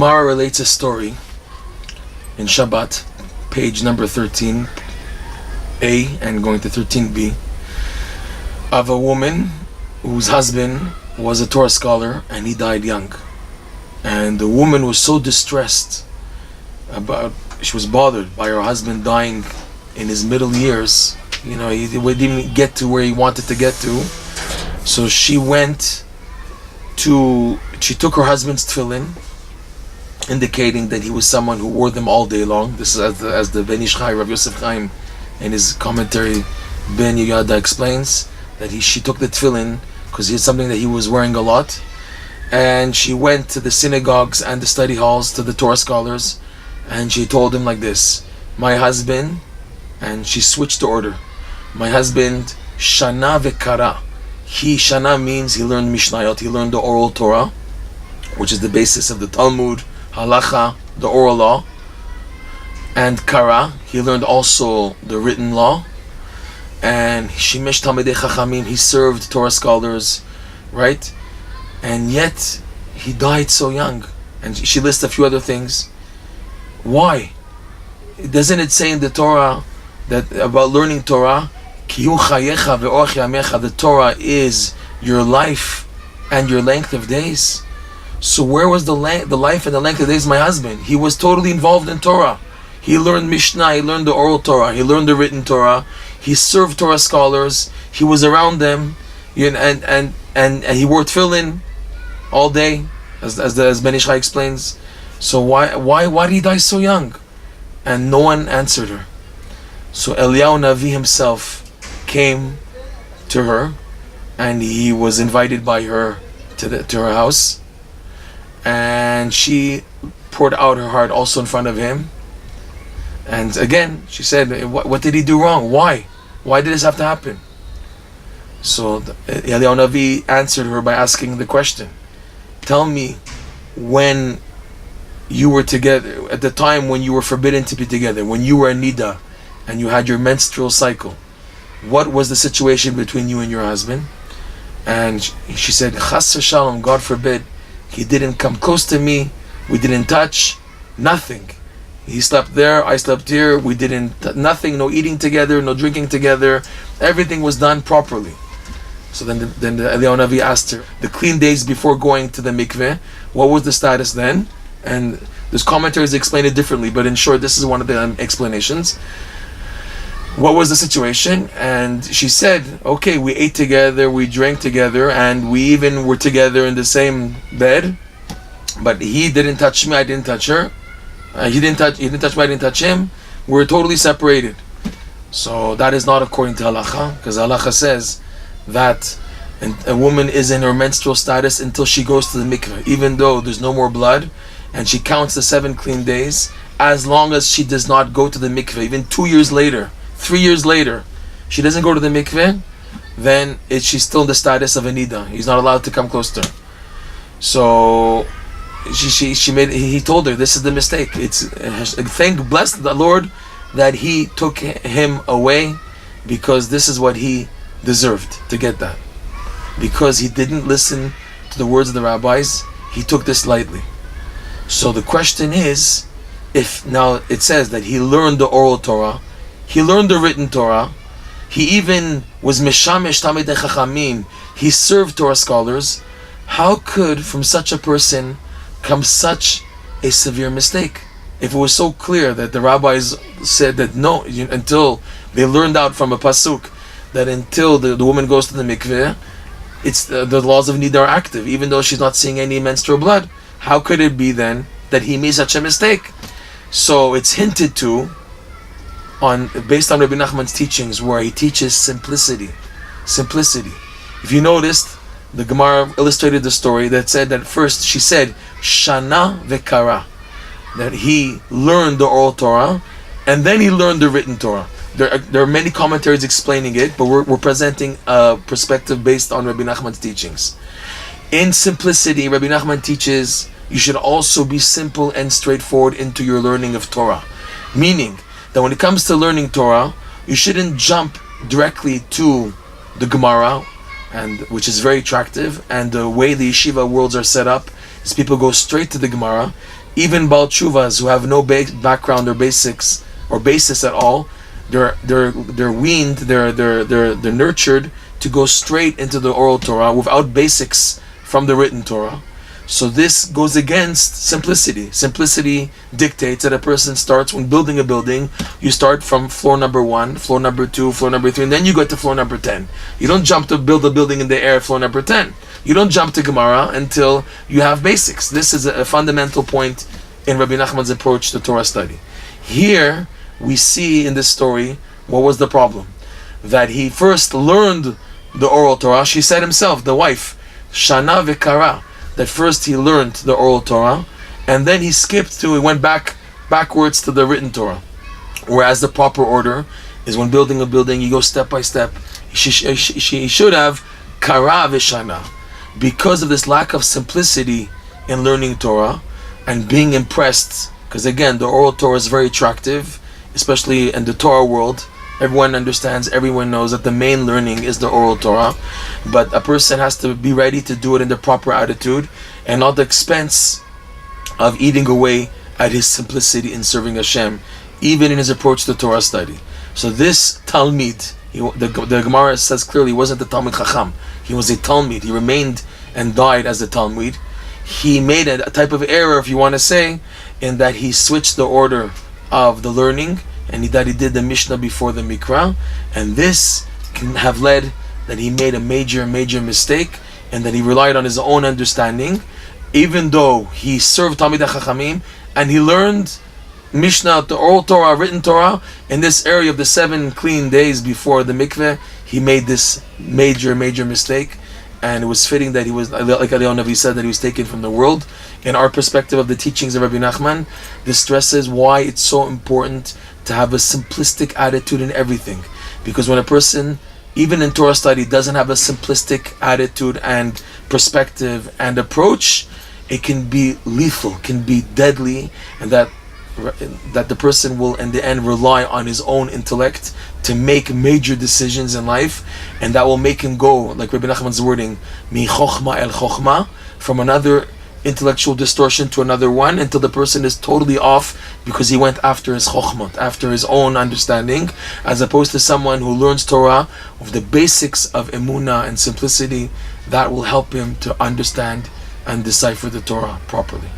Gemara relates a story in Shabbat, page number 13a and going to 13b, of a woman whose husband was a Torah scholar and he died young. And the woman was so distressed she was bothered by her husband dying in his middle years. He didn't get to where he wanted to get to. So she took her husband's tefillin, indicating that he was someone who wore them all day long. This is as the Ben Ish Chai, Rav Yosef Chaim, in his commentary, Ben Yoyada explains that she took the tefillin because it's something that he was wearing a lot. And she went to the synagogues and the study halls, to the Torah scholars, and she told him like this: my husband, and she switched the order, my husband, Shana Vekara. Shana means he learned Mishnayot, he learned the oral Torah, which is the basis of the Talmud, Halacha, the oral law. And Kara, he learned also the written law. And Shimesh Talmidei Chachamim, he served Torah scholars, right? And yet, he died so young. And she lists a few other things. Why? Doesn't it say in the Torah that about learning Torah, the Torah is your life and your length of days? So where was the life and the length of days of my husband? He was totally involved in Torah. He learned Mishnah, he learned the oral Torah, he learned the written Torah, he served Torah scholars, he was around them, and he wore tefillin all day, as Ben Ish Chai explains. So why did he die so young? And no one answered her. So Eliyahu Navi himself came to her, and he was invited by her to her house, and she poured out her heart also in front of him. And again, she said, what did he do wrong? Why did this have to happen? So Eliyahu Navi answered her by asking the question: tell me, when you were together, at the time when you were forbidden to be together, when you were a nida and you had your menstrual cycle, what was the situation between you and your husband? And she said, Chas v'shalom, God forbid, he didn't come close to me, we didn't touch, nothing. He slept there, I slept here, we didn't, nothing, no eating together, no drinking together, everything was done properly. So then the Eliyahu Navi asked her, the clean days before going to the mikveh, what was the status then? And there's commentaries that explain it differently, but in short, this is one of the explanations. What was the situation? And she said, okay, we ate together, we drank together, and we even were together in the same bed, but he didn't touch me, I didn't touch her. He didn't touch me, I didn't touch him. We were totally separated. So that is not according to halacha, because halacha says that a woman is in her menstrual status until she goes to the mikveh, even though there's no more blood, and she counts the 7 clean days, as long as she does not go to the mikveh, even 2 years later, 3 years later, she doesn't go to the mikveh, then she's still in the status of a nida. He's not allowed to come close to her. So he told her, this is the mistake. Bless the Lord that he took him away, because this is what he deserved to get that. Because he didn't listen to the words of the rabbis, he took this lightly. So the question is, if now it says that he learned the oral Torah, he learned the written Torah, he even was Meshamesh Talmidei Chachamim, he served Torah scholars, how could from such a person come such a severe mistake? If it was so clear that the rabbis said that no, until they learned out from a pasuk, that until the woman goes to the mikveh, it's the laws of nida are active, even though she's not seeing any menstrual blood. How could it be then that he made such a mistake? So it's hinted to, based on Rebbe Nachman's teachings, where he teaches simplicity. If you noticed, the Gemara illustrated the story that said that first she said Shana Vekara, that he learned the oral Torah and then he learned the written Torah. There are many commentaries explaining it, but we're presenting a perspective based on Rebbe Nachman's teachings. In simplicity, Rebbe Nachman teaches you should also be simple and straightforward into your learning of Torah. Meaning that when it comes to learning Torah, you shouldn't jump directly to the Gemara, and which is very attractive, and the way the yeshiva worlds are set up is people go straight to the Gemara. Even Baal Tshuvas who have no background or basics or basis at all, they're weaned, they're nurtured to go straight into the oral Torah without basics from the written Torah. So this goes against simplicity. Simplicity dictates that a person starts, when building a building, you start from floor number 1, floor number 2, floor number 3, and then you go to floor number 10. You don't jump to build a building in the air, floor number 10. You don't jump to Gemara until you have basics. This is a fundamental point in Rebbe Nachman's approach to Torah study. Here, we see in this story, what was the problem? That he first learned the oral Torah. She said himself, the wife, Shana v'kara, that first he learned the oral Torah, and then he went backwards to the written Torah. Whereas the proper order is, when building a building, you go step by step. She should have kara v'shana. Because of this lack of simplicity in learning Torah and being impressed, because again, the oral Torah is very attractive, especially in the Torah world. Everyone understands, everyone knows that the main learning is the oral Torah, but a person has to be ready to do it in the proper attitude and not the expense of eating away at his simplicity in serving Hashem, even in his approach to Torah study. So this Talmid, the Gemara says clearly, he wasn't a Talmid Chacham, he was a Talmid. He remained and died as a Talmid. He made a type of error, if you want to say, in that he switched the order of the learning, and that he did the Mishnah before the Mikra, and this can have led that he made a major mistake, and that he relied on his own understanding, even though he served Talmidei Chachamim, and he learned Mishnah, the oral Torah, written Torah, in this area of the 7 clean days before the mikveh. He made this major mistake, and it was fitting that he was, like Eliyahu Navi said, that he was taken from the world. In our perspective of the teachings of Rebbe Nachman, this stresses why it's so important to have a simplistic attitude in everything. Because when a person, even in Torah study, doesn't have a simplistic attitude and perspective and approach, it can be lethal, can be deadly, and that the person will in the end rely on his own intellect to make major decisions in life, and that will make him go, like Rebbe Nachman's wording, mi chokhma el chokhma, from another intellectual distortion to another one, until the person is totally off because he went after his chokhmah, after his own understanding, as opposed to someone who learns Torah with the basics of emunah and simplicity that will help him to understand and decipher the Torah properly.